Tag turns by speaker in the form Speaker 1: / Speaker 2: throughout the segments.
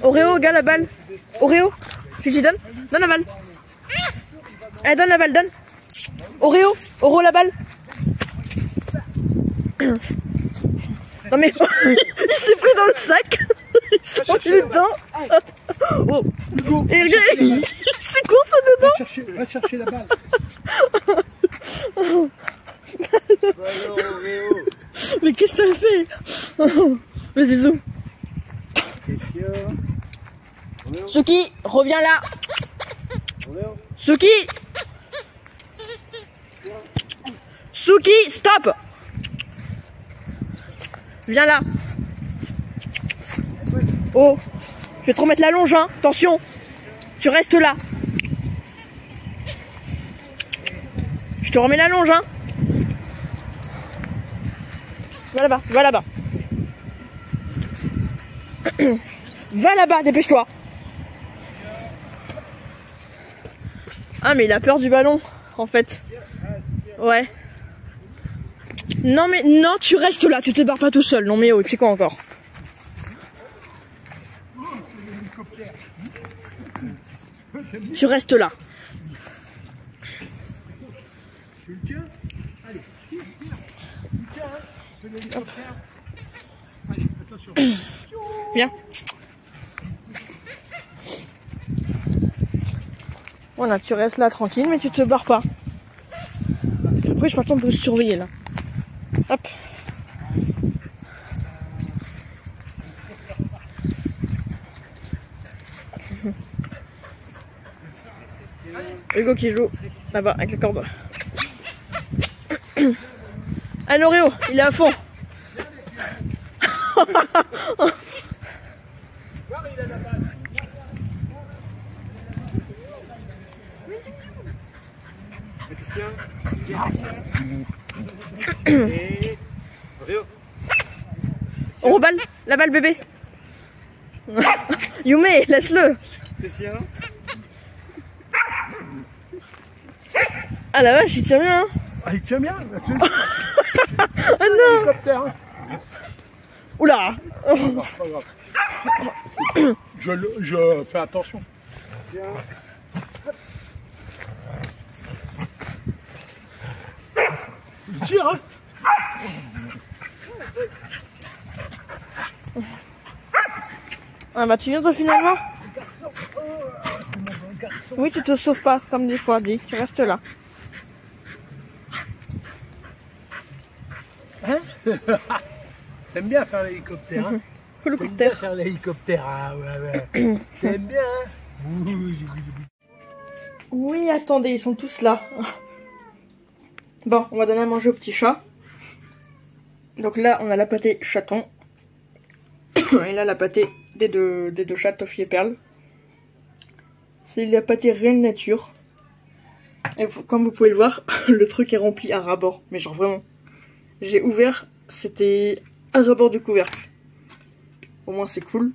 Speaker 1: Oreo, gars, la balle. Oreo, tu t'y donnes? Donne la balle. Allez, donne la balle, donne. Oreo, la balle. Non mais, il s'est pris dans le sac. Il s'est pris dedans. Oh. Et regarde, c'est quoi ça dedans?
Speaker 2: Va chercher la balle.
Speaker 1: Mais qu'est-ce que t'as fait? Vas-y, zou. Suki, reviens là. Suki. Suki, stop. Viens là. Oh, je vais te remettre la longe, hein. Attention, tu restes là. Je te remets la longe, hein. Va là-bas, va là-bas. Va là-bas, dépêche-toi. Ah mais il a peur du ballon, en fait. Ouais. Non mais non, tu restes là, tu te barres pas tout seul. Non mais oh, et puis quoi encore? Tu restes là. Hop. Viens. Voilà, tu restes là tranquille, mais tu te barres pas. Après, je m'attends pour se surveiller là. Hop. Hugo qui joue là-bas avec la corde. Ah, Oreo, il est à fond. On reballe la balle bébé. Yume, laisse-le. Ah la vache, il tient bien, hein.
Speaker 2: Ah, il tient bien.
Speaker 1: Ah non. Oula.
Speaker 2: Pas grave. Je fais attention. Il tire, hein.
Speaker 1: Ah bah tu viens toi finalement. Oui, tu te sauves pas comme des fois, dis, tu restes là.
Speaker 2: Hein? T'aimes bien faire l'hélicoptère, hein?
Speaker 1: Hélicoptère.
Speaker 2: Faire l'hélicoptère, ah ouais. T'aimes bien, hein?
Speaker 1: Oui, attendez, ils sont tous là. Bon, on va donner à manger au petit chat. Donc là, on a la pâtée chaton. Et là, la pâtée des deux chats, Toffee et Perle. C'est la pâtée réelle nature. Et comme vous pouvez le voir, le truc est rempli à ras-bord. Mais genre vraiment. J'ai ouvert, c'était à ras-bord du couvercle. Au moins c'est cool.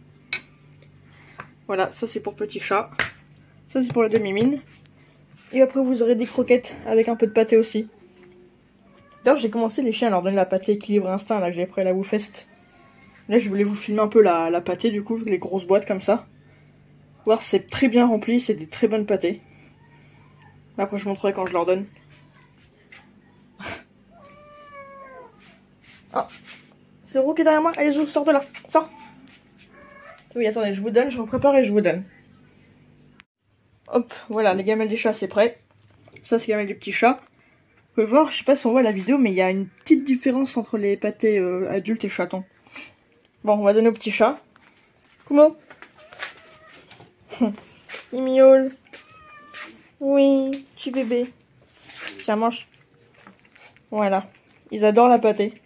Speaker 1: Voilà, ça c'est pour petit chat. Ça c'est pour la demi-mine. Et après vous aurez des croquettes avec un peu de pâté aussi. D'ailleurs j'ai commencé les chiens à leur donner la pâté équilibre instinct là que j'ai pris à la Woofest. Là je voulais vous filmer un peu la pâté du coup, les grosses boîtes comme ça. Voir c'est très bien rempli, c'est des très bonnes pâtés. Après je vous montrerai quand je leur donne. Oh, c'est Ro qui est derrière moi, allez Zou, sors de là, sors. Oui attendez, je vous donne, je me prépare et je vous donne. Hop, voilà, les gamelles des chats c'est prêt. Ça c'est les gamelles du petit chat. Vous pouvez voir, je sais pas si on voit la vidéo, mais il y a une petite différence entre les pâtés adultes et chatons. Bon, on va donner au petit chat. Kumo. Il miaule. Oui, petit bébé. Tiens, mange. Voilà. Ils adorent la pâtée.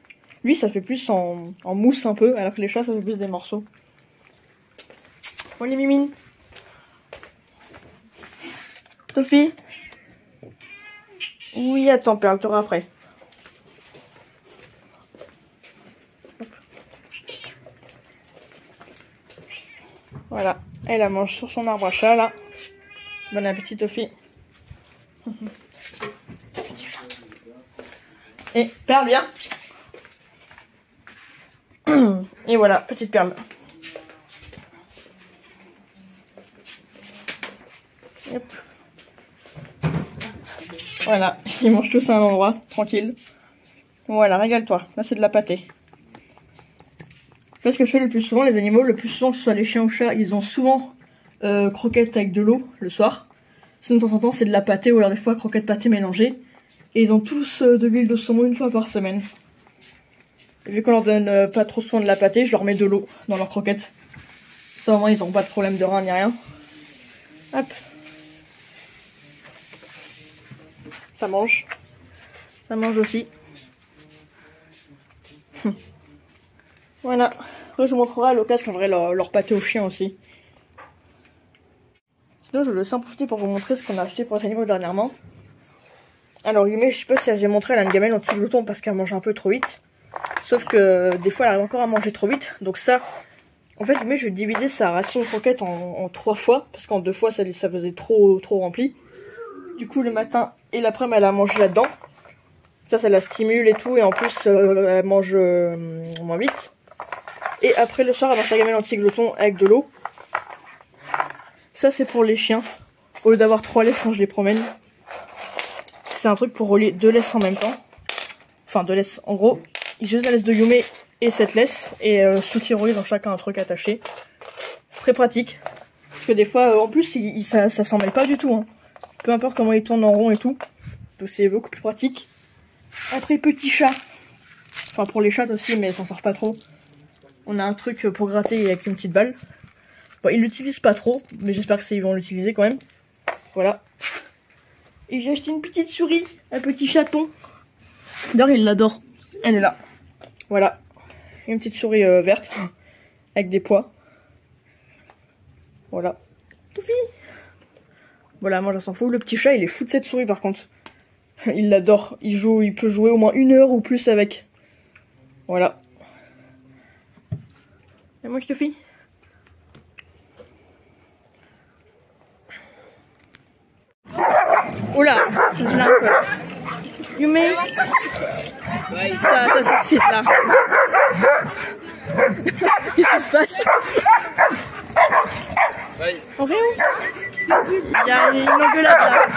Speaker 1: Lui, ça fait plus en mousse un peu, alors que les chats, ça fait plus des morceaux. Bon, les mimines. Toffee. Oui, attends, Perle, t'auras après. Voilà, elle la mange sur son arbre à chat, là. Bon appétit, Toffee. Et Perle, viens. Et voilà, petite Perle. Hop. Voilà, ils mangent tous à un endroit, tranquille. Voilà, régale-toi. Là, c'est de la pâtée. Là, ce que je fais le plus souvent, les animaux, le plus souvent, que ce soit les chiens ou chats, ils ont souvent croquettes avec de l'eau le soir. Sinon, de temps en temps, c'est de la pâtée ou alors des fois croquettes pâtée mélangées. Et ils ont tous de l'huile de saumon une fois par semaine. Et vu qu'on leur donne pas trop soin de la pâtée, je leur mets de l'eau dans leurs croquettes. Ça, au moins, ils n'auront pas de problème de rein ni rien. Hop. Ça mange. Ça mange aussi. Voilà. Après, je vous montrerai à l'occasion qu'en vrai leur pâté aux chiens aussi. Sinon, je vais aussi en profiter pour vous montrer ce qu'on a acheté pour les animaux dernièrement. Alors, Yumé, je sais pas si j'ai montré, elle a une gamelle anti-glouton parce qu'elle mange un peu trop vite. Sauf que des fois, elle arrive encore à manger trop vite. Donc ça, en fait, Yumé, je vais diviser sa ration de croquettes en 3 fois. Parce qu'en 2 fois, ça faisait trop rempli. Du coup, le matin et l'après-midi, elle a mangé là-dedans. Ça la stimule et tout. Et en plus, elle mange moins vite. Et après, le soir, elle a sa gamelle anti-glouton avec de l'eau. Ça, c'est pour les chiens. Au lieu d'avoir 3 laisses quand je les promène. C'est un truc pour relier 2 laisses en même temps. Enfin, 2 laisses. En gros, ils utilisent la laisse de Yumé et cette laisse. Et soutien ils ont chacun un truc attaché. C'est très pratique. Parce que des fois, en plus, ça s'en mêle pas du tout. Hein. Peu importe comment ils tournent en rond et tout. Donc c'est beaucoup plus pratique. Après, petit chat. Enfin, pour les chats aussi, mais ils s'en servent pas trop. On a un truc pour gratter avec une petite balle. Bon, ils l'utilisent pas trop, mais j'espère que ils vont l'utiliser quand même. Voilà. Et j'ai acheté une petite souris, un petit chaton. D'ailleurs, il l'adore. Elle est là. Voilà. Une petite souris verte, avec des pois. Voilà. Toufi. Voilà, moi, je s'en fout. Le petit chat, il est fou de cette souris, par contre. Il l'adore. Il peut jouer au moins 1 heure ou plus avec. Voilà. Et moi, Toufi. Oula, je l'ai un peu là. Yumé, ça s'excite là. Qu'est-ce qui se passe? Oreo, il y a une engueulade là.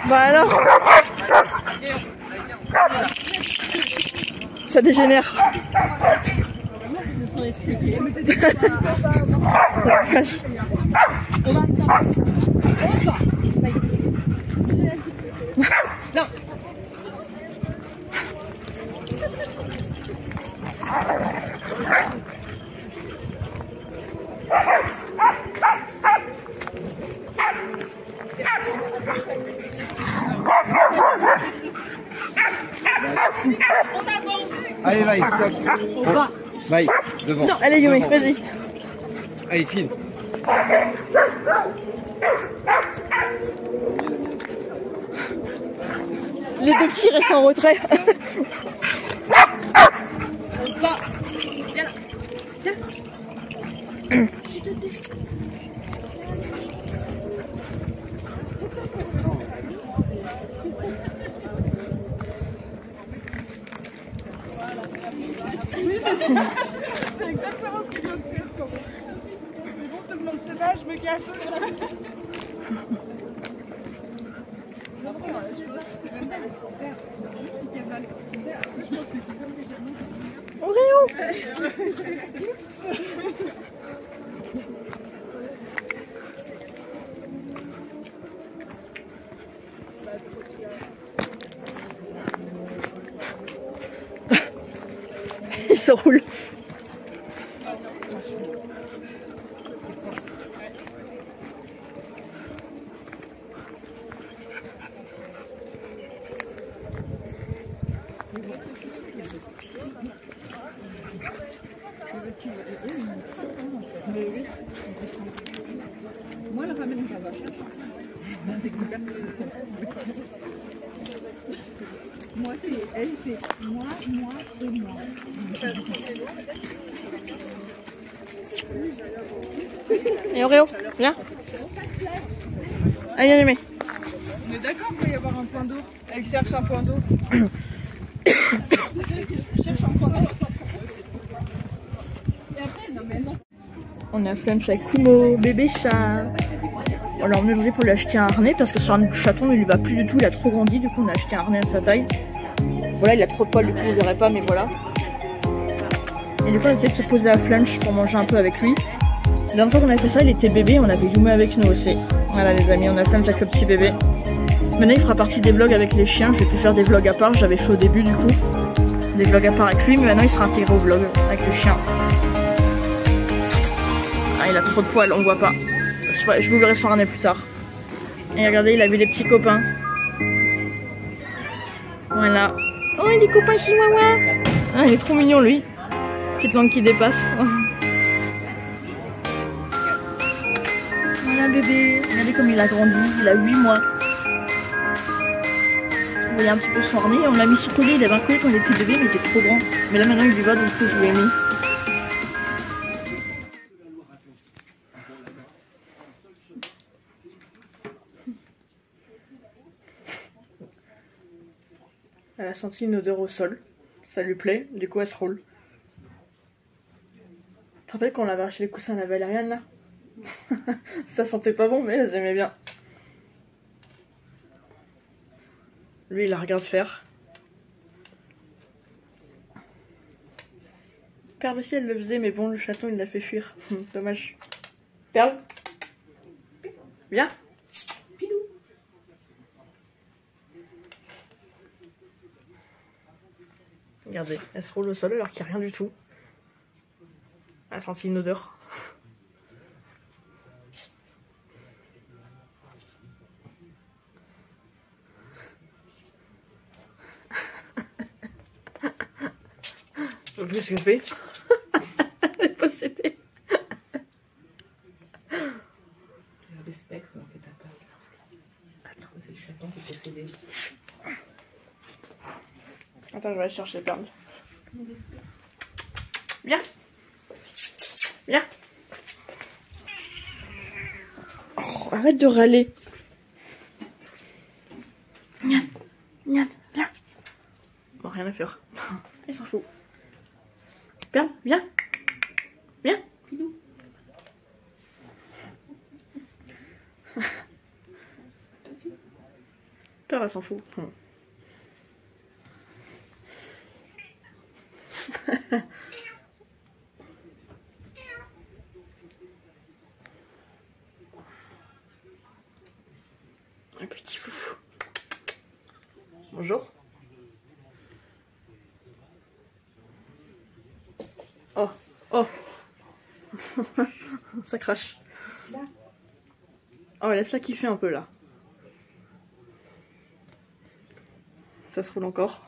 Speaker 1: Bah alors, ça dégénère. Ils se sont expliqués. Non.
Speaker 2: Allez, vaille, stop. Vaille, devant.
Speaker 1: Non, allez, Yumé, vas-y.
Speaker 2: Allez, file.
Speaker 1: Les 2 petits restent en retrait. Viens là. Tiens. Je te teste.
Speaker 3: C'est exactement ce qu'il vient de faire quand même. Mais bon, te demande c'est pas, je me casse.
Speaker 1: Oreo. Il se roule.
Speaker 3: Moi, le ramène, ça va. Moi, c'est elle, c'est moi et moi.
Speaker 1: Et Oreo, viens. Allez, allumez.
Speaker 3: On est d'accord qu'il va y avoir un point d'eau. Elle cherche un point d'eau.
Speaker 1: On est à Flunch avec Kumo, bébé chat. On l'a emmené aujourd'hui pour lui acheter un harnais parce que sur un chaton il lui va plus du tout, il a trop grandi, du coup on a acheté un harnais à sa taille. Voilà, il a trop de poils, du coup je dirais pas, mais voilà. Et du coup on a essayé de se poser à Flunch pour manger un peu avec lui. La dernière fois qu'on a fait ça, il était bébé, on avait Yume avec nous aussi. Voilà les amis, on a Flunch avec le petit bébé. Maintenant il fera partie des vlogs avec les chiens, je vais plus faire des vlogs à part, j'avais fait au début du coup. Des vlogs à part avec lui, mais maintenant il sera intégré au vlog avec le chien. Ah, il a trop de poils, on voit pas. Je vous verrai son harnais plus tard. Et regardez, il a vu les petits copains. Voilà. Oh, il est copain chihuahua. Ah, il est trop mignon lui. Petite langue qui dépasse. Voilà bébé. Regardez comme il a grandi. Il a 8 mois. Vous voyez un petit peu son harnais. On l'a mis sur collier. Il avait un collier quand il était bébé, mais il était trop grand. Mais là maintenant il lui va, donc je lui ai mis. Elle a senti une odeur au sol. Ça lui plaît, du coup elle se roule. Tu te rappelles quand on avait acheté les coussins à la Valériane là? Ça sentait pas bon, mais elles aimaient bien. Lui il la regarde faire. Perle aussi elle le faisait, mais bon le chaton il l'a fait fuir. Dommage. Perle, viens. Regardez, elle se roule au sol alors qu'il n'y a rien du tout. Elle a senti une odeur. Je sais plus ce que je fais. Elle est possédée.
Speaker 4: Je respecte, mais c'est pas peur. Attends, c'est le chaton qui est possédé aussi.
Speaker 1: Attends, je vais aller chercher Perle. Viens. Viens. Oh, arrête de râler. Viens. Viens. Viens. Bon, rien à faire. Il s'en fout. Perle, viens. Viens. Pilou. Perle, elle s'en fout. Un petit foufou. Bonjour. Oh, oh. Ça crache. Oh, laisse-la kiffer un peu là. Ça se roule encore.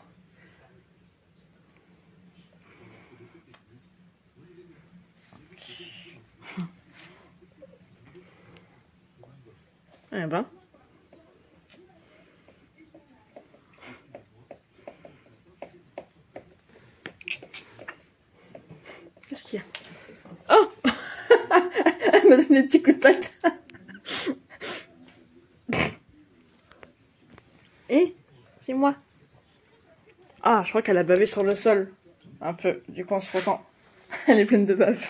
Speaker 1: Eh ben. Qu'est-ce qu'il y a? Oh. Elle m'a donné des petits coups de patte. Et c'est moi. Ah, je crois qu'elle a bavé sur le sol. Un peu. Du coup, on se retend. Elle est pleine de bave.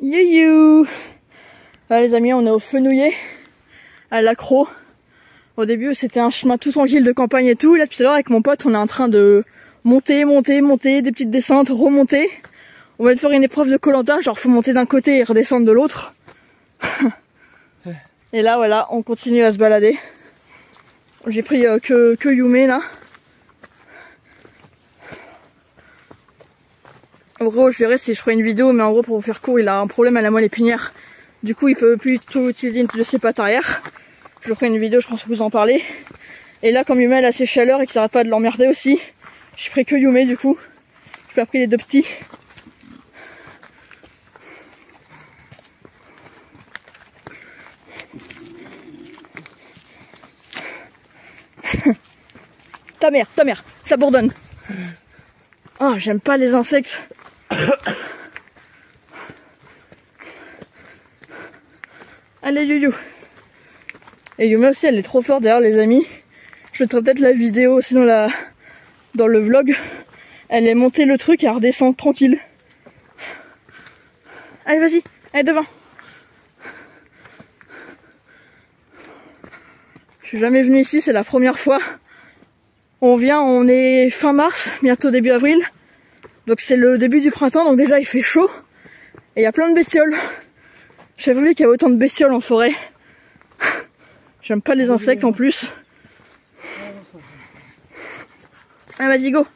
Speaker 1: You. Là, les amis, on est au Fenouillet, à l'Accro. Au début, c'était un chemin tout tranquille de campagne et tout. Là, tout à l'heure, avec mon pote, on est en train de monter, des petites descentes, remonter. On va faire une épreuve de Koh-Lanta, genre faut monter d'un côté et redescendre de l'autre. Et là, voilà, on continue à se balader. J'ai pris que Yume, là. En gros, je verrai si je ferai une vidéo, mais en gros, pour vous faire court, il a un problème à la moelle épinière. Du coup, il peut plus tout utiliser de ses pattes arrière. Je ferai une vidéo, je pense vous en parler. Et là, comme Yume, elle a ses chaleurs et qu'il s'arrête pas de l'emmerder aussi, j'ai pris que Yume, du coup. J'ai pas pris les deux petits. Ta mère, ça bourdonne. Oh, j'aime pas les insectes. Allez, Youyou. Et Yume aussi, elle est trop forte d'ailleurs, les amis. Je mettrai peut-être la vidéo aussi dans le vlog. Elle est montée le truc et elle redescend tranquille. Allez, vas-y. Allez, devant. Je suis jamais venue ici, c'est la première fois. On vient, on est fin mars, bientôt début avril. Donc c'est le début du printemps, donc déjà il fait chaud. Et il y a plein de bestioles. J'avais oublié qu'il y avait autant de bestioles en forêt. J'aime pas les insectes en plus. Ah vas-y go.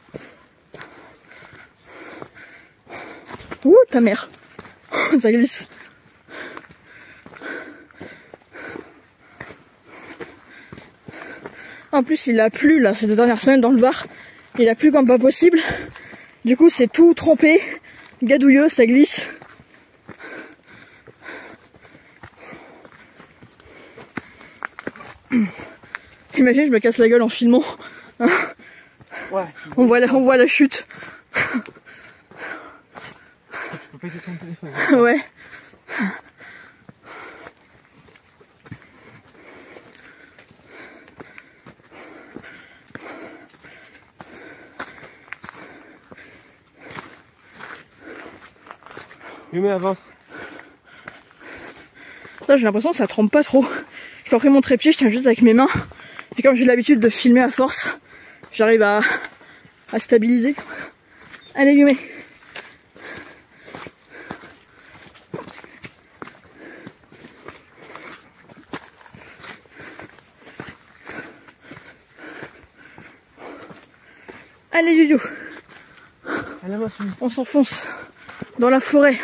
Speaker 1: Ouh ta mère. Ça glisse. En plus il a plu là ces 2 dernières semaines dans le Var. Il a plu comme pas possible. Du coup c'est tout trempé, gadouilleux, ça glisse. Imagine je me casse la gueule en filmant.
Speaker 2: Ouais.
Speaker 1: On voit la chute.
Speaker 2: Je peux pas essayer ton téléphone.
Speaker 1: Ouais.
Speaker 2: Mais avance.
Speaker 1: Ça j'ai l'impression que ça trempe pas trop. J'ai pas pris mon trépied, je tiens juste avec mes mains. Et comme j'ai l'habitude de filmer à force, j'arrive à stabiliser. Allez Yume. Allez Yuyu.
Speaker 2: Allez, avance.
Speaker 1: On s'enfonce dans la forêt.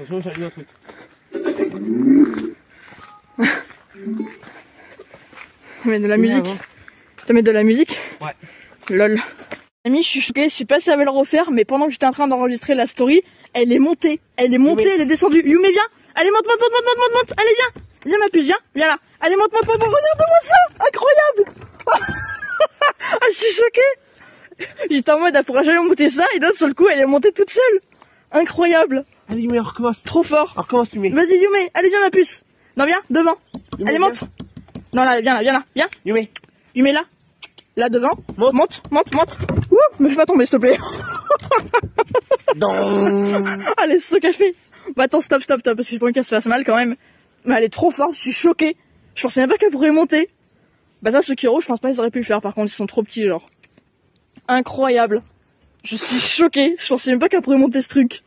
Speaker 2: Attention, j'ai vu un truc.
Speaker 1: Tu mets de la musique. Tu mets de la musique?
Speaker 2: Ouais.
Speaker 1: Lol. Ami, je suis choquée, je sais pas si ça va le refaire, mais pendant que j'étais en train d'enregistrer la story, elle est montée, elle est est descendue. Yume, viens! Allez, monte! Allez, viens ma puce, viens là. Allez, monte, regarde-moi ça! Incroyable! Ah, je suis choquée! J'étais en mode, elle pourra jamais monter ça, et d'un seul coup, elle est montée toute seule. Incroyable!
Speaker 2: Allez, Yume, on recommence.
Speaker 1: Trop fort!
Speaker 2: On recommence, Yume.
Speaker 1: Vas-y, Yume, allez, viens ma puce! Non, viens, devant!
Speaker 2: Yume,
Speaker 1: Allez, monte! Non, là, viens là, viens!
Speaker 2: Yume.
Speaker 1: Yume, là! Là, devant!
Speaker 2: Monte.
Speaker 1: Monte! Ouh! Me fais pas tomber, s'il te plaît! Allez, c'est ce qu'elle fait! Bah attends, stop, parce que j'ai pas envie qu'elle se fasse mal quand même. Mais elle est trop forte, je suis choquée. Je pensais même pas qu'elle pourrait monter. Bah ça, ceux qui je pense pas qu'ils auraient pu le faire, par contre, ils sont trop petits, genre. Incroyable. Je suis choquée, je pensais même pas qu'elle pourrait monter ce truc.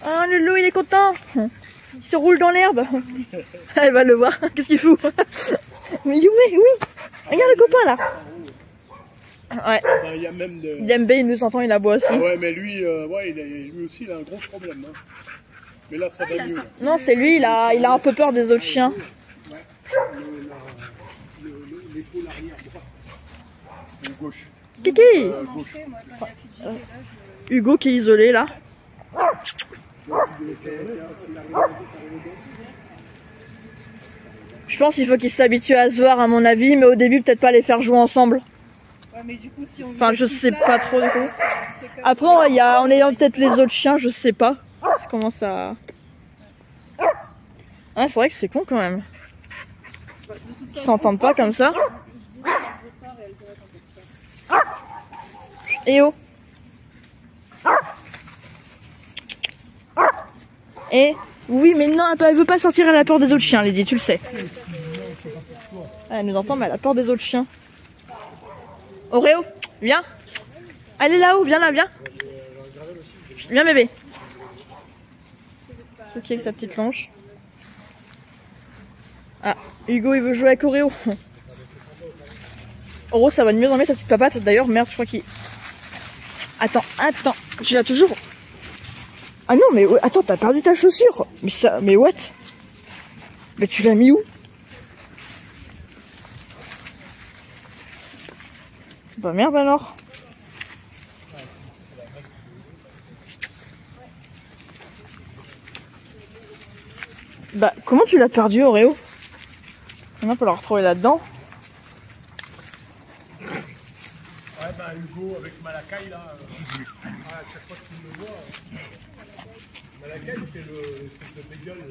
Speaker 1: Oh, le loup, il est content. Il se roule dans l'herbe. Elle va le voir, qu'est-ce qu'il fout? Mais Yume, oui. Regarde le copain, là. Ouais.
Speaker 2: Bah, y a même de...
Speaker 1: Dembe, il nous entend, il aboie aussi.
Speaker 2: Ah ouais, mais lui, lui aussi, il a un gros problème. Hein. Mais là, ça va mieux. Là.
Speaker 1: Non, c'est lui, il a un peu peur des autres chiens.
Speaker 2: Ouais. L'épaule arrière droite. Ou gauche.
Speaker 1: Kiki
Speaker 2: Gauche.
Speaker 1: Hugo qui est isolé, là. Je pense qu'il faut qu'ils s'habituent à se voir, à mon avis, mais au début, peut-être pas les faire jouer ensemble.
Speaker 3: Ouais, mais du coup, si on
Speaker 1: Enfin, je sais pas trop du coup. Après, on ayant peut-être les autres chiens, je sais pas. Ça commence à... Ah, c'est vrai que c'est con quand même. Ils s'entendent pas comme ça. Et oh. Et oui, mais non, elle veut pas sortir, elle a peur des autres chiens, Lydie, tu le sais. Elle nous entend, mais elle a peur des autres chiens. Oreo, viens. Allez là-haut, viens là, viens. Viens bébé. Ok, avec sa petite longe. Ah, Hugo il veut jouer avec Oreo. Oro, ça va de mieux en mieux sa petite papate. D'ailleurs, merde, je crois qu'il... Attends, tu l'as toujours... Ah non, mais attends, t'as perdu ta chaussure. Mais what? Mais tu l'as mis où? Bah merde alors. Bah comment tu l'as perdu, Oreo? Maintenant on peut la retrouver là-dedans.
Speaker 2: à Hugo avec Malakai là. À chaque fois que tu me vois. Malakai, c'est le bégueule.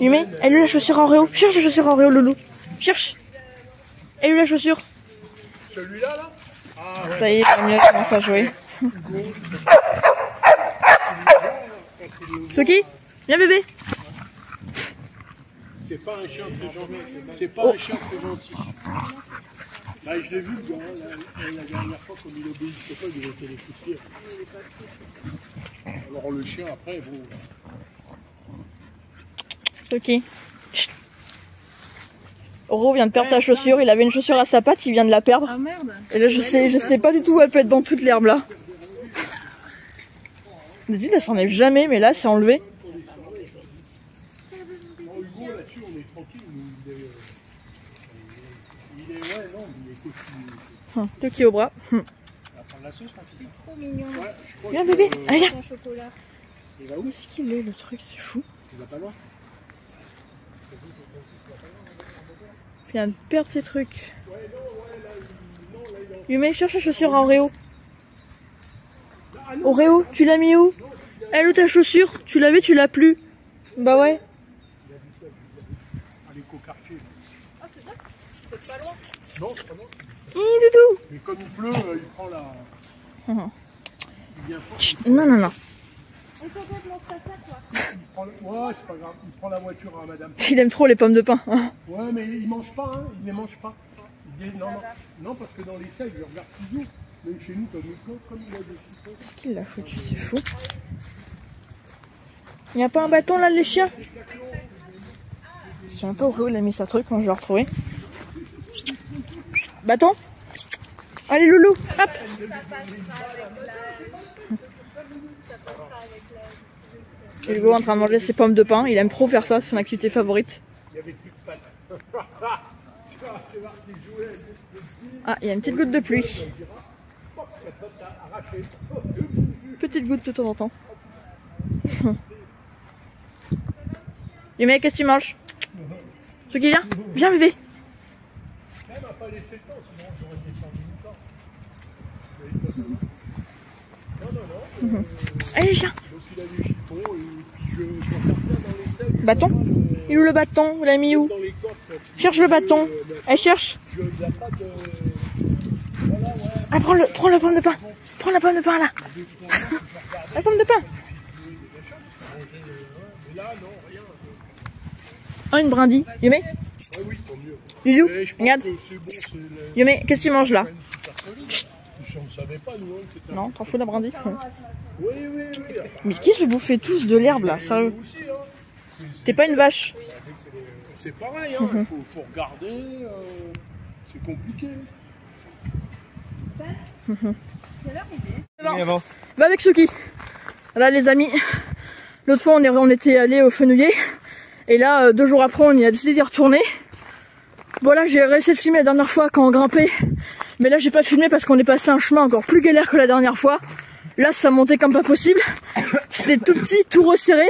Speaker 1: Yumé, elle est où la chaussure en Réo? Cherche la chaussure en Réo, Loulou. Cherche. Elle est où la chaussure?
Speaker 2: Celui-là, là? Ah, ouais.
Speaker 1: Ça y est, mieux commence à jouer. Toki, viens bébé.
Speaker 2: C'est pas un chien très gentil. C'est pas un chien très gentil. Là, je l'ai vu, le gars, la dernière fois, comme il obéissait pas, il était les coups. Alors le chien, après, bon...
Speaker 1: Toki. Chut. Oro vient de perdre sa chaussure, il avait une chaussure à sa patte, il vient de la perdre.
Speaker 3: Ah merde.
Speaker 1: Et là je sais pas du tout où elle peut être dans toute l'herbe là. D'habitude elle s'enlève jamais, mais là c'est enlevé.
Speaker 2: Hugo, là-dessus, on est tranquille. Il est ouais, non, il est cocu.
Speaker 1: Toki au bras.
Speaker 2: Il va prendre la sauce, mon fils.
Speaker 3: C'est trop mignon.
Speaker 2: Ouais, je crois
Speaker 1: Viens
Speaker 2: que,
Speaker 1: bébé, allez viens.
Speaker 3: En chocolat.
Speaker 2: Il va
Speaker 1: Où
Speaker 2: où?
Speaker 1: est-ce qu'il est le truc, c'est fou.
Speaker 2: Il va pas loin.
Speaker 1: Il vient de perdre ses trucs. Yumé, cherche la chaussure à Oreo. Oreo, tu l'as mis où? Elle est où ta chaussure? Tu l'avais, tu l'as plus. Bah ouais.
Speaker 2: Allez, Cocartier.
Speaker 3: Ah c'est ça? C'est pas loin.
Speaker 2: Non, c'est pas loin.
Speaker 1: Doudou.
Speaker 2: Mais comme il pleut, il prend la... Il vient fort.
Speaker 1: Chut, non, non, non.
Speaker 3: On peut pas te lancer ça quoi.
Speaker 2: Il prend ouais, c'est pas grave. Il prend la voiture à madame.
Speaker 1: Il aime trop les pommes de pain.
Speaker 2: Ouais, mais il mange pas, hein. Il les mange pas. Non, parce que dans les sacs, je regarde toujours. Mais chez nous, comme il a des chiffons.
Speaker 1: Qu'est-ce qu'il l'a foutu, c'est fou. Il n'y a pas un bâton là, les chiens? Je sais un peu où il a mis sa truc quand je l'ai retrouvé. Bâton? Allez, Loulou, hop! Et Hugo est en train de manger ses pommes de pain. Il aime trop faire ça, c'est son activité favorite.
Speaker 2: Il y avait plus de pattes.
Speaker 1: Ah, il y a une petite goutte de pluie. Petite goutte de temps en temps. Yumé, qu'est-ce que tu manges? Ce qui vient? Viens bébé.
Speaker 2: Elle m'a pas laissé le temps, sinon j'aurais descendu le temps. Non.
Speaker 1: Allez, viens.
Speaker 2: Donc il a des chiffons et puis je regarde bien dans les sacs.
Speaker 1: Bâton? Il est où le bâton? Vous l'avez mis où?
Speaker 2: Dans les coffres.
Speaker 1: Cherche le bâton. Elle cherche.
Speaker 2: Il n'y a pas de... Voilà, ouais.
Speaker 1: Ah, prends la pomme de pain. Prends la pomme de pain là. La pomme de pain.
Speaker 2: Mais là, non, rien.
Speaker 1: Oh, une brindille. Yumé?
Speaker 2: Ouais, oui, tant mieux.
Speaker 1: Youdou,
Speaker 2: Mais je pense
Speaker 1: regarde.
Speaker 2: que c'est bon, c'est le...
Speaker 1: Yumé, qu'est-ce que tu manges là?
Speaker 2: Je ne savais pas, nous, hein, c'était...
Speaker 1: Non, t'en fous la brindille?
Speaker 2: Oui.
Speaker 1: Mais qu'est-ce que vous faites tous de l'herbe là, sérieux?
Speaker 2: Aussi, hein.
Speaker 1: T'es pas une vache?
Speaker 2: C'est pareil, hein. Faut regarder, c'est compliqué.
Speaker 1: Va avec Suki. Là les amis, l'autre fois on était allé au Fenouillet. Et là 2 jours après on y a décidé d'y retourner. Bon là j'ai réussi de filmer la dernière fois quand on grimpait. Mais là j'ai pas filmé parce qu'on est passé un chemin encore plus galère que la dernière fois. Là ça montait comme pas possible. C'était tout petit, tout resserré.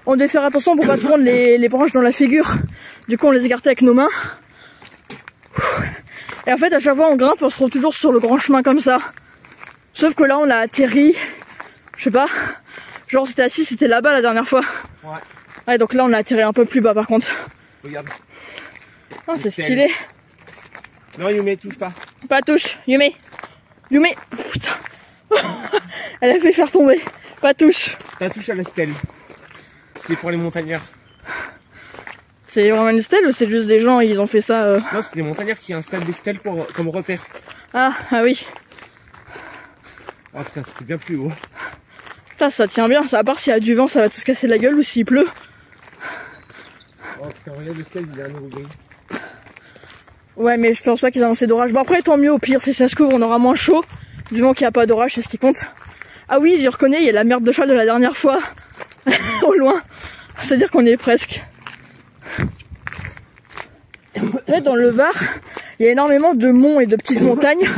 Speaker 1: On devait faire attention pour pas se prendre les branches dans la figure. Du coup on les écartait avec nos mains. Et en fait à chaque fois on grimpe on se trouve toujours sur le grand chemin comme ça. Sauf que là on a atterri, je sais pas, genre c'était assis, c'était là-bas la dernière fois.
Speaker 5: Ouais.
Speaker 1: Ouais, donc là on a atterri un peu plus bas par contre.
Speaker 5: Regarde.
Speaker 1: Oh, c'est stylé.
Speaker 5: Non, Yumé, touche pas.
Speaker 1: Pas touche, Yumé. Yumé, putain. Elle a fait faire tomber. Pas touche.
Speaker 5: Ta touche à la stèle. C'est pour les montagnards.
Speaker 1: C'est vraiment une stèle ou c'est juste des gens, ils ont fait ça
Speaker 5: Non, c'est des montagnards qui installent des stèles comme repère.
Speaker 1: Ah oui.
Speaker 5: Oh putain, c'était bien plus haut.
Speaker 1: Putain, ça tient bien. À part s'il y a du vent, ça va tout se casser la gueule ou s'il pleut.
Speaker 5: Oh putain, regarde le stèle, il est à nouveau gris.
Speaker 1: Ouais, mais je pense pas qu'ils annoncent d'orage. Bon après, tant mieux, au pire, si ça se couvre, on aura moins chaud. Du moment qu'il n'y a pas d'orage, c'est ce qui compte. Ah oui, j'y reconnais, il y a la merde de cheval de la dernière fois. Au loin. C'est-à-dire qu'on y est presque. Ouais, dans le Var, il y a énormément de monts et de petites montagnes.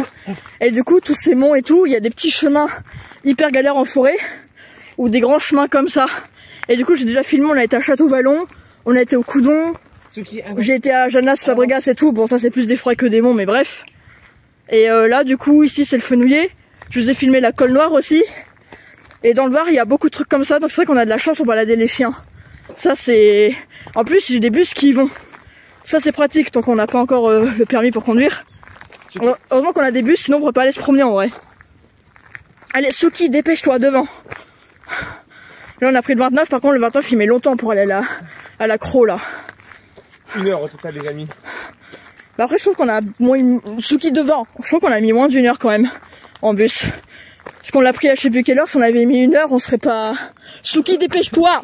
Speaker 1: Et du coup, tous ces monts et tout, il y a des petits chemins hyper galères en forêt. Ou des grands chemins comme ça. Et du coup, j'ai déjà filmé, on a été à Château-Vallon, on a été au Coudon. J'ai été à Janas, Fabregas et tout. Bon, ça c'est plus des forêts que des monts, mais bref. Et là du coup ici c'est le fenouiller. Je vous ai filmé la colle noire aussi. Et dans le Var il y a beaucoup de trucs comme ça, donc c'est vrai qu'on a de la chance pour balader les chiens. Ça c'est... En plus j'ai des bus qui y vont. Ça c'est pratique tant qu'on n'a pas encore le permis pour conduire. Heureusement qu'on a des bus, sinon on pourrait pas aller se promener en vrai. Allez Suki, dépêche-toi devant. Là on a pris le 29, par contre le 29 il met longtemps pour aller à la Croix là.
Speaker 5: 1 heure au total les amis.
Speaker 1: Bah après je trouve qu'on a moins Suki devant. Je trouve qu'on a mis moins d'1 heure quand même en bus. Parce qu'on l'a pris à je sais plus quelle heure, si on avait mis 1 heure on serait pas... Suki dépêche-toi.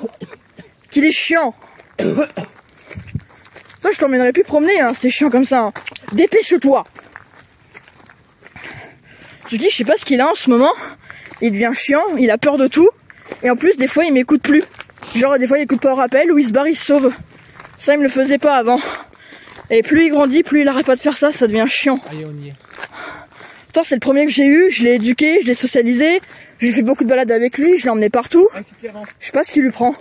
Speaker 1: Qu'il est chiant. Toi je t'emmènerais plus promener hein, c'était chiant comme ça. Hein. Dépêche-toi. Suki je sais pas ce qu'il a en ce moment. Il devient chiant, il a peur de tout. Et en plus des fois il m'écoute plus. Genre des fois il écoute pas au rappel ou il se barre, il se sauve. Ça il me le faisait pas avant. Et plus il grandit, plus il arrête pas de faire ça, ça devient chiant.
Speaker 5: Allez, on y est.
Speaker 1: Pourtant c'est le premier que j'ai eu, je l'ai éduqué, je l'ai socialisé, j'ai fait beaucoup de balades avec lui, je l'ai emmené partout. Je sais pas ce qu'il lui prend.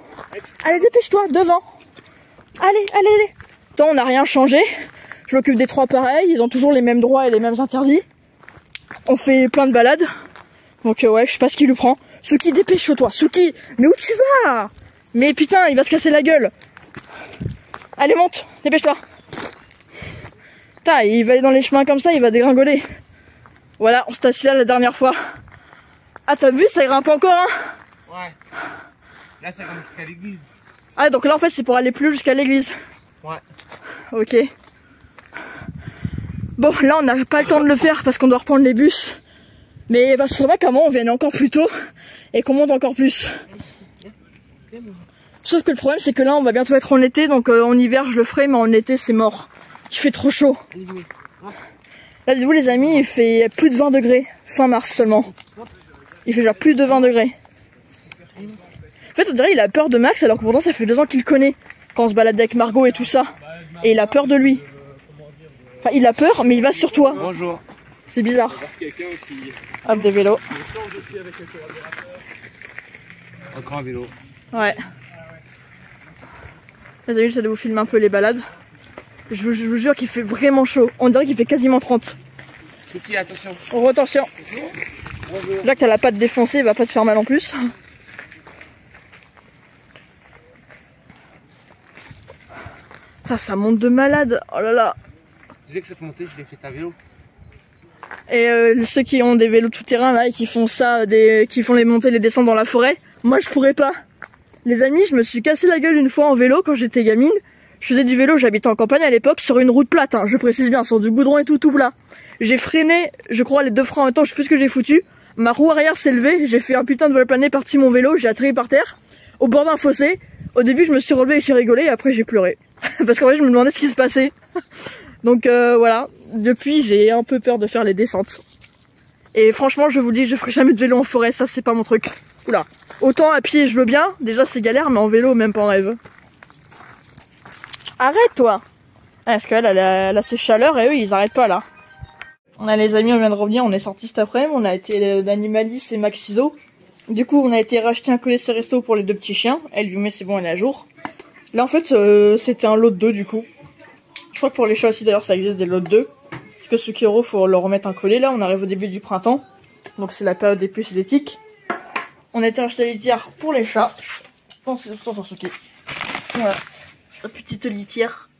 Speaker 1: Allez dépêche-toi, devant. Allez, allez, allez. Tant on n'a rien changé. Je m'occupe des 3 pareils, ils ont toujours les mêmes droits et les mêmes interdits. On fait plein de balades. Donc ouais, je sais pas ce qu'il lui prend. Suki, dépêche-toi, Suki. Mais où tu vas? Mais putain, il va se casser la gueule. Allez, monte, dépêche-toi. Putain, il va aller dans les chemins comme ça, il va dégringoler. Voilà, on s'est assis là la dernière fois. Ah, t'as vu, ça grimpe encore, hein?
Speaker 5: Ouais. Là, ça grimpe jusqu'à l'église.
Speaker 1: Ah, donc là, en fait, c'est pour aller plus jusqu'à l'église.
Speaker 5: Ouais.
Speaker 1: Ok. Bon, là, on n'a pas le temps de le faire parce qu'on doit reprendre les bus. Mais bah, ce serait bien qu'à moi, on vienne encore plus tôt et qu'on monte encore plus. Sauf que le problème, c'est que là, on va bientôt être en été, donc en hiver, je le ferai, mais en été, c'est mort. Il fait trop chaud. Là, dites-vous, les amis, il fait plus de 20 degrés, fin mars seulement. Il fait genre plus de 20 degrés. En fait, on dirait qu'il a peur de Max, alors que pourtant, ça fait 2 ans qu'il le connaît. Quand on se balade avec Margot et tout ça. Et il a peur de lui. Enfin, il a peur, mais il va sur toi.
Speaker 5: Bonjour.
Speaker 1: C'est bizarre. Hop, des vélos.
Speaker 5: Encore un vélo.
Speaker 1: Ouais. Les amis, j'essaie de vous filmer un peu les balades. Je vous jure qu'il fait vraiment chaud. On dirait qu'il fait quasiment 30.
Speaker 5: Suki, attention.
Speaker 1: Oh, attention. Là que t'as la patte défoncée, il va pas te faire mal en plus. Ça monte de malade. Oh là là.
Speaker 5: Je disais que cette montée, je l'ai faite à vélo.
Speaker 1: Et ceux qui ont des vélos tout terrain là et qui font ça, qui font les montées, les descentes dans la forêt, moi je pourrais pas. Les amis, je me suis cassé la gueule une fois en vélo quand j'étais gamine. Je faisais du vélo, j'habitais en campagne à l'époque, sur une route plate, hein, je précise bien, sur du goudron et tout plat. J'ai freiné, je crois, les 2 freins en même temps, je sais plus ce que j'ai foutu. Ma roue arrière s'est levée, j'ai fait un putain de vol plané, parti mon vélo, j'ai atterri par terre, au bord d'un fossé. Au début, je me suis relevé et j'ai rigolé, et après j'ai pleuré. Parce qu'en fait, je me demandais ce qui se passait. Donc voilà, depuis, j'ai un peu peur de faire les descentes. Et franchement, je vous le dis, je ferai jamais de vélo en forêt, ça c'est pas mon truc. Oula. Autant à pied, je veux bien, déjà c'est galère, mais en vélo, même pas en rêve. Arrête toi. Parce qu'elle elle a ses chaleurs et eux ils arrêtent pas là. On a les amis, on vient de revenir, on est sortis cet après-midi, on a été d'Animalis et Maxiso. Du coup on a été racheter un collier de resto pour les 2 petits chiens. Elle lui met c'est bon, elle est à jour. Là en fait c'était un lot de 2 du coup. Je crois que pour les chats aussi d'ailleurs ça existe des lots de 2. Parce que Sukiro faut leur remettre un collier là, on arrive au début du printemps. Donc c'est la période des puces et des tiques. On a été racheter la litière pour les chats. Pensez sur Suki. Voilà. La petite litière.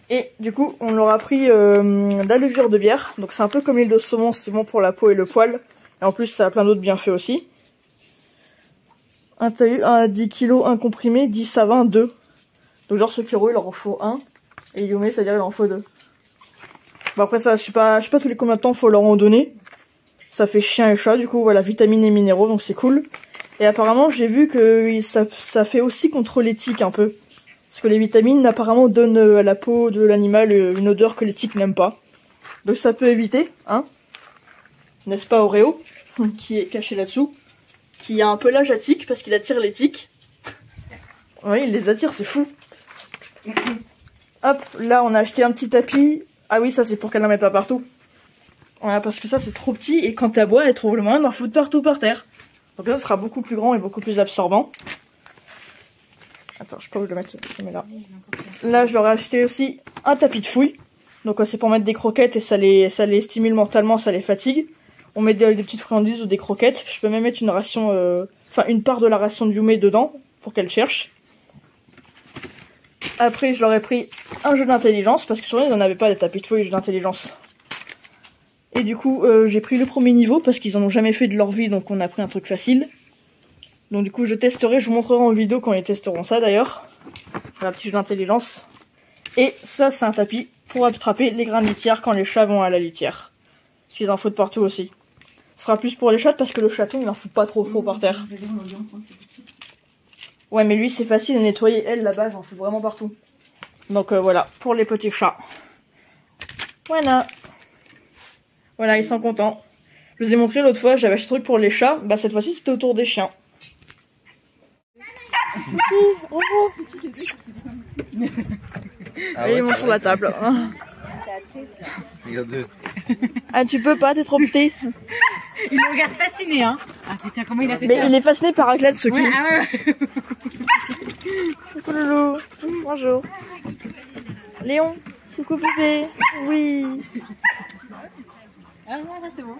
Speaker 1: Et du coup, on leur a pris de la levure de bière. Donc c'est un peu comme l'huile de saumon, c'est bon pour la peau et le poil. Et en plus, ça a plein d'autres bienfaits aussi. T'as eu un 10 kg, un comprimé, 10 à 20, 2. Donc genre Sukiro, il en faut 1. Et Yume, c'est-à-dire il en faut 2. Bon après ça, je sais pas tous les combien de temps faut leur en donner. Ça fait chien et chat, du coup voilà, vitamines et minéraux, donc c'est cool. Et apparemment, j'ai vu que ça fait aussi contre les tiques un peu. Parce que les vitamines, apparemment, donnent à la peau de l'animal une odeur que les tiques n'aiment pas. Donc ça peut éviter, hein. N'est-ce pas Oreo, qui est caché là-dessous. Qui a un peu l'âge à tiques, parce qu'il attire les tiques. Oui, il les attire, c'est fou. Hop, là on a acheté un petit tapis. Ah oui, ça c'est pour qu'elle n'en mette pas partout. Voilà, parce que ça c'est trop petit, et quand elle boit, elle trouve le moyen d'en foutre partout par terre. Donc là, ça sera beaucoup plus grand et beaucoup plus absorbant. Attends, je sais pas où je le mettre. Je le mets là. Là, je leur ai acheté aussi un tapis de fouille. Donc c'est pour mettre des croquettes et ça les stimule mentalement, ça les fatigue. On met des petites friandises ou des croquettes. Je peux même mettre une ration, une part de la ration de Yumé dedans pour qu'elle cherche. Après, je leur ai pris un jeu d'intelligence parce que sur eux, ils n'en avaient pas les tapis de fouille jeux d'intelligence. Et du coup, j'ai pris le premier niveau parce qu'ils en ont jamais fait de leur vie, donc on a pris un truc facile. Donc du coup, je testerai, je vous montrerai en vidéo quand ils testeront ça d'ailleurs. Voilà, petit jeu d'intelligence. Et ça, c'est un tapis pour attraper les grains de litière quand les chats vont à la litière. Parce qu'ils en foutent partout aussi. Ce sera plus pour les chats parce que le chaton, il en fout pas trop par terre. Ouais, mais lui, c'est facile à nettoyer. Elle, la base, en fout vraiment partout. Donc voilà, pour les petits chats. Voilà. Voilà, ils sont contents. Je vous ai montré l'autre fois, j'avais acheté un truc pour les chats. Bah cette fois-ci, c'était autour des chiens.
Speaker 5: Ah
Speaker 1: Et
Speaker 5: ouais,
Speaker 1: ils montent sur la table.
Speaker 5: Regarde.
Speaker 1: Ah, tu peux pas, t'es trop petit.
Speaker 6: Il me regarde fasciné, hein. Ah putain, comment il a fait
Speaker 1: Mais
Speaker 6: ça?
Speaker 1: il est fasciné par Raclette, ce qui.
Speaker 6: Ouais, ah ouais.
Speaker 1: Coucou Loulou. Bonjour. Léon. Coucou bébé. Oui.
Speaker 6: Ah ouais, là c'est bon.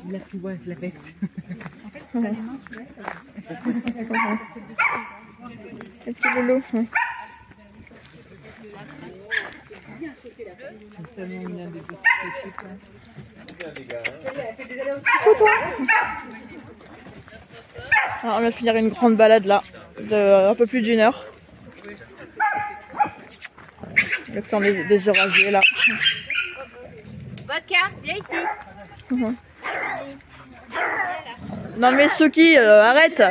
Speaker 6: Là tu vois la bête. En fait, c'est pas les mains, tu vois.
Speaker 1: Le petit Loulou. Alors, on va finir une grande balade là, de un peu plus d'1 heure. Le clan des Eurasiers là.
Speaker 7: Vodka, viens ici.
Speaker 1: Non mais Suki, arrête.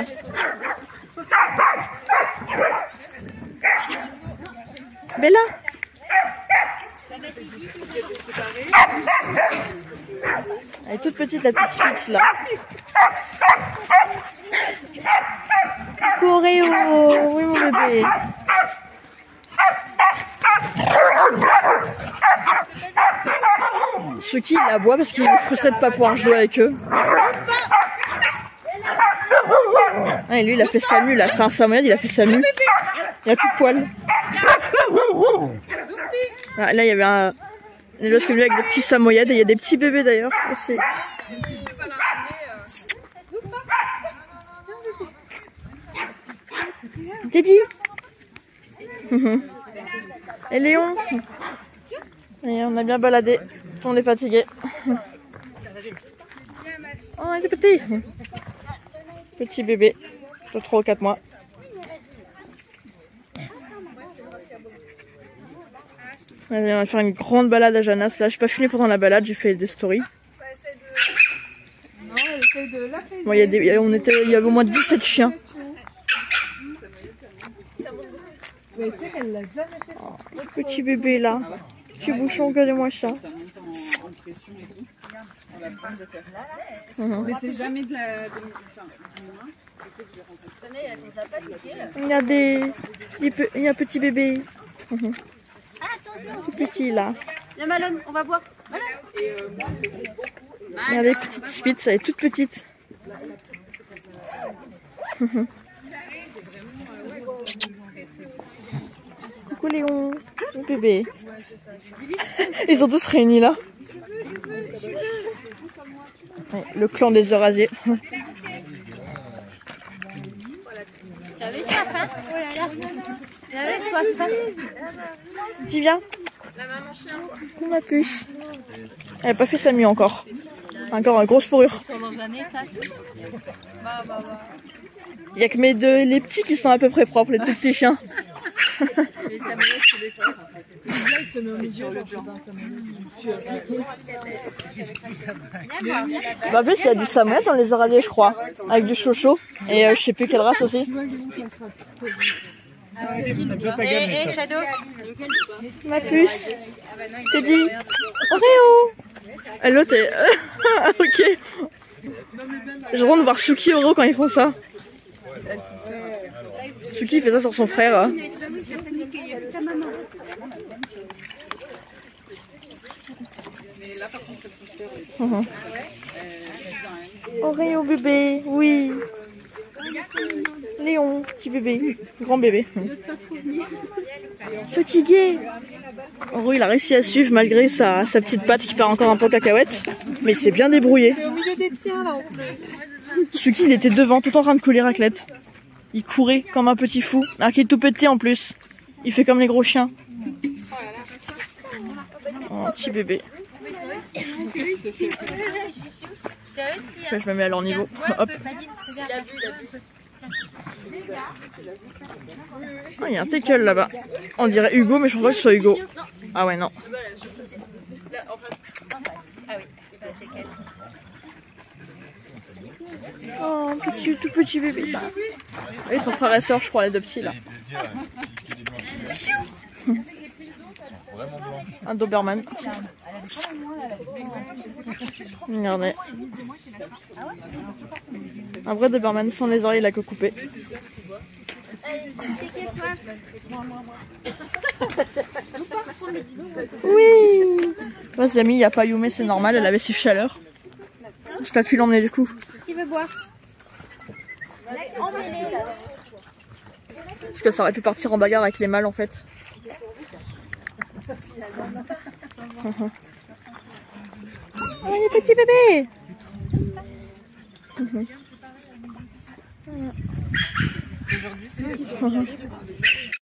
Speaker 1: Bella. Elle est toute petite la petite Spitz là. Coréo, oui mon bébé. Suki il la boit parce qu'il est frustré de pas pouvoir jouer avec eux. Ah, et lui il a fait Samu là, c'est un Samoyed, il a fait Samu. Il a plus de poils. Ah, là il y avait un autre avec des petits Samoyed et il y a des petits bébés d'ailleurs aussi. Teddy. Et Léon. Et on a bien baladé. On est fatigué. Oh, il est petit. Petit bébé de 3 ou 4 mois. Allez, on va faire une grande balade à Janas. Là, j'ai pas filmé pendant la balade, j'ai fait des stories. Bon, il y avait au moins 17 chiens. Oh, petit bébé là. Petit bouchon, regardez-moi ça.
Speaker 3: Mais c'est jamais de la.
Speaker 1: Il y a un petit bébé. Tout petit là.
Speaker 7: Viens Malone, on va boire.
Speaker 1: Regardez, petite Spitz, elle est toute petite. Coucou Léon, le bébé. Ils sont tous réunis là. Ouais, le clan des Eurasiers.
Speaker 7: T'avais soif, hein? Oh là là. J'avais soif, hein?
Speaker 1: Dis bien. Coucou ma puce. Elle n'a pas fait sa nuit encore. Encore une grosse fourrure. Il n'y a que les petits qui sont à peu près propres, les tout petits chiens. Bah, en plus, il y a du Samoyed dans les Eurasiers, je crois. Avec du chocho. Et je sais plus quelle race aussi.
Speaker 7: Et Shadow.
Speaker 1: Ma puce. Teddy. Oreo. Et l'autre est... ok. J'ai le droit de voir Suki et Oro quand ils font ça. Suki fait ça sur son frère. Hein. Oreo bébé, oui. Léon, petit bébé, grand bébé. Fatigué. En gros, il a réussi à suivre malgré sa petite patte qui part encore un peu en cacahuète. Mais il s'est bien débrouillé.
Speaker 3: Au milieu des tiens là en plus.
Speaker 1: Suki, il était devant, tout en train de couler raclette. Il courait comme un petit fou. Alors qu'il est tout pété en plus. Il fait comme les gros chiens. Oh, petit bébé. Je me mets à leur niveau. Hop. Oh, il y a un teckel là-bas. On dirait Hugo, mais je pense pas que ce soit Hugo. Ah ouais, non. Oh, tout petit bébé ça. Oui, son frère et soeur, je crois, les deux petits là. Un Doberman. Regardez. Un vrai Doberman sans les oreilles, la queue coupée. Oui. Moi, Zami, il n'y a pas Yume, c'est normal, elle avait ses chaleurs. Je pas pu l'emmener du coup.
Speaker 7: Qui veut boire?
Speaker 1: Parce que ça aurait pu partir en bagarre avec les mâles en fait. Oh, les petits bébés. Aujourd'hui,